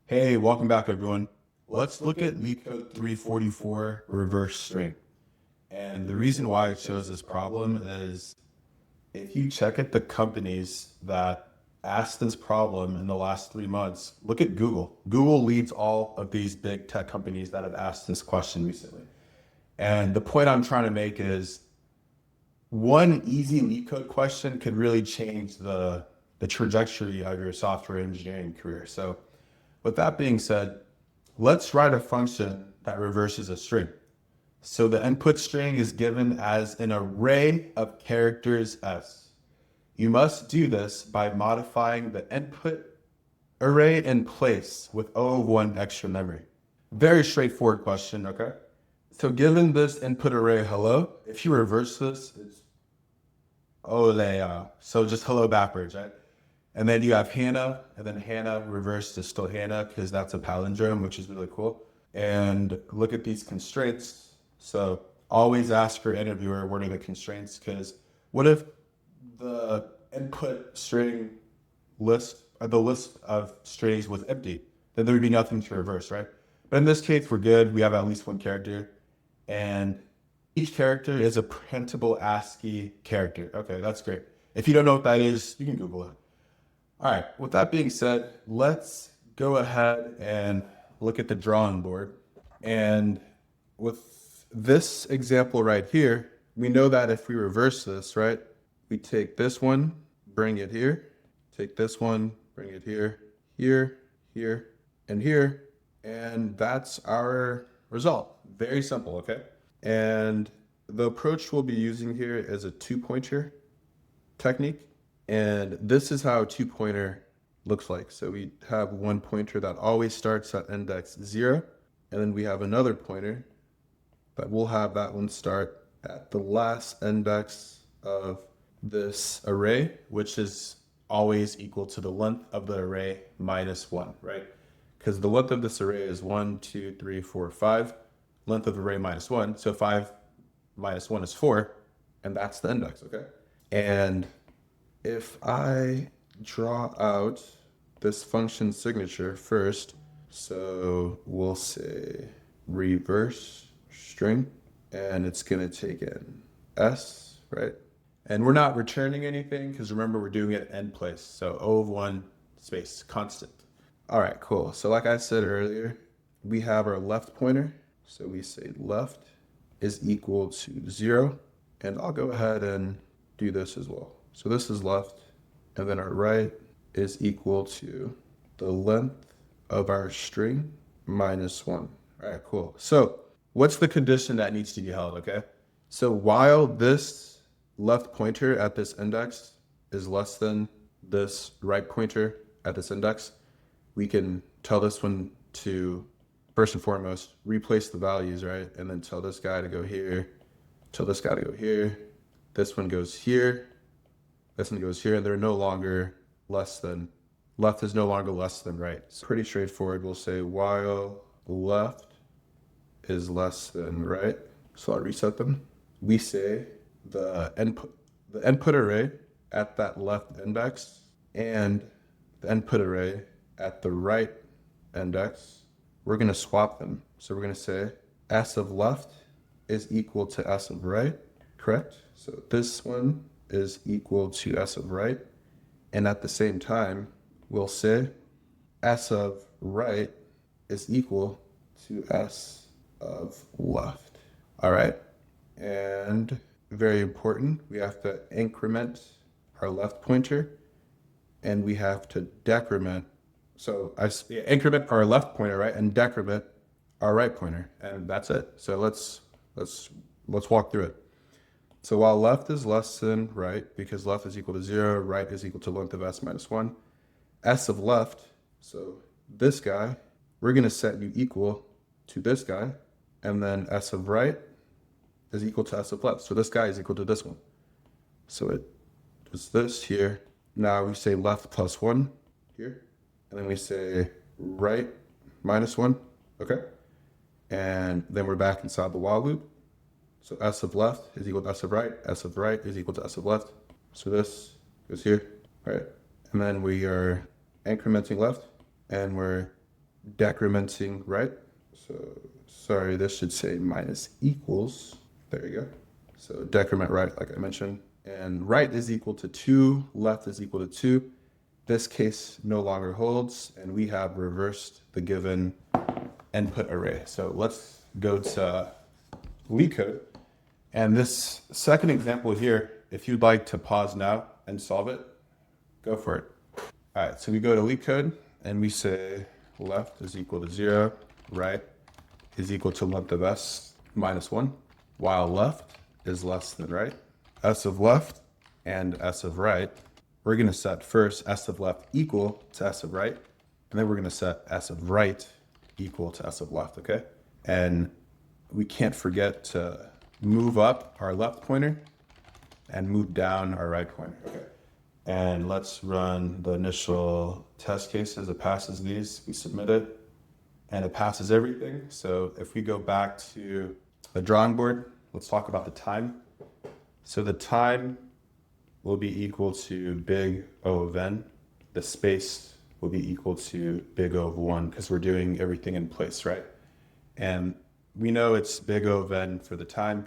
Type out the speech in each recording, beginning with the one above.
Hey, welcome back everyone. Let's look at LeetCode 344 reverse string. And the reason why I chose this problem is if you check at the companies that asked this problem in the last 3 months, look at Google. Google leads all of these big tech companies that have asked this question recently. And the point I'm trying to make is one easy LeetCode question could really change the trajectory of your software engineering career. So with that being said, let's write a function that reverses a string. So the input string is given as an array of characters S. You must do this by modifying the input array in place with O of 1 extra memory. Very straightforward question, okay? So given this input array hello, if you reverse this, it's olea. So just hello backwards, right? And then you have Hannah, and then Hannah reversed is still Hannah because that's a palindrome, which is really cool. And look at these constraints. So always ask your interviewer, what are the constraints? Because what if the input string list, or the list of strings was empty? Then there would be nothing to reverse, right? But in this case, we're good. We have at least one character. And each character is a printable ASCII character. Okay, that's great. If you don't know what that is, you can Google it. All right, with that being said, let's go ahead and look at the drawing board. And with this example right here, we know that if we reverse this, right, we take this one, bring it here, take this one, bring it here, here, here, and here, and that's our result. Very simple, okay? And the approach we'll be using here is a two-pointer technique. And this is how a two-pointer looks like. So we have one pointer that always starts at index 0, and then we have another pointer that will have that one start at the last index of this array, which is always equal to the length of the array minus 1, right? Because the length of this array is 1, 2, 3, 4, 5. Length of the array minus 1. So 5 minus 1 is 4, and that's the index, okay? And if I draw out this function signature first, so we'll say reverse string, and it's going to take in S, right? And we're not returning anything because remember we're doing it in place. So O of 1 space constant. All right, cool. So like I said earlier, we have our left pointer. So we say left is equal to 0. And I'll go ahead and do this as well. So this is left, and then our right is equal to the length of our string minus 1. All right, cool. So what's the condition that needs to be held, okay? So while this left pointer at this index is less than this right pointer at this index, we can tell this one to, first and foremost, replace the values, right? And then tell this guy to go here, tell this guy to go here. This one goes here. This one goes here, and they're no longer less than, left is no longer less than right. It's pretty straightforward. We'll say while left is less than right. So I'll reset them. We say the input array at that left index and the input array at the right index, we're going to swap them. So we're going to say S of left is equal to S of right, correct? So this one is equal to S of right. And at the same time, we'll say S of right is equal to S of left. All right. And very important, we have to increment our left pointer and we have to decrement. So I increment our left pointer, right? And decrement our right pointer. And that's it. So let's walk through it. So while left is less than right, because left is equal to 0, right is equal to length of S minus 1, S of left, so this guy, we're going to set you equal to this guy, and then S of right is equal to S of left. So this guy is equal to this one. So it is this here. Now we say left plus 1 here, and then we say right minus 1, okay? And then we're back inside the while loop. So S of left is equal to S of right. S of right is equal to S of left. So this goes here, right? And then we are incrementing left, and we're decrementing right. So sorry, this should say minus equals. There you go. So decrement right, like I mentioned, and right is equal to 2, left is equal to 2. This case no longer holds, and we have reversed the given input array. So let's go to LeetCode. And this second example here, if you'd like to pause now and solve it, go for it. All right, so we go to LeetCode and we say left is equal to 0, right is equal to length of s minus 1, while left is less than right. S of left and S of right, we're going to set first S of left equal to S of right, and then we're going to set S of right equal to S of left, okay? And we can't forget to move up our left pointer and move down our right pointer, okay? And let's run the initial test cases. It passes these, we submit it, and it passes everything. So if we go back to the drawing board, let's talk about the time. So the time will be equal to big O of n. The space will be equal to big O of 1 because we're doing everything in place, right? And we know it's big O of n for the time,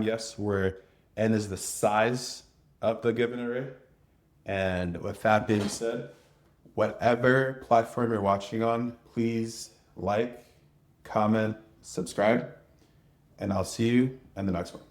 yes, where n is the size of the given array. And with that being said, whatever platform you're watching on, please like, comment, subscribe, and I'll see you in the next one.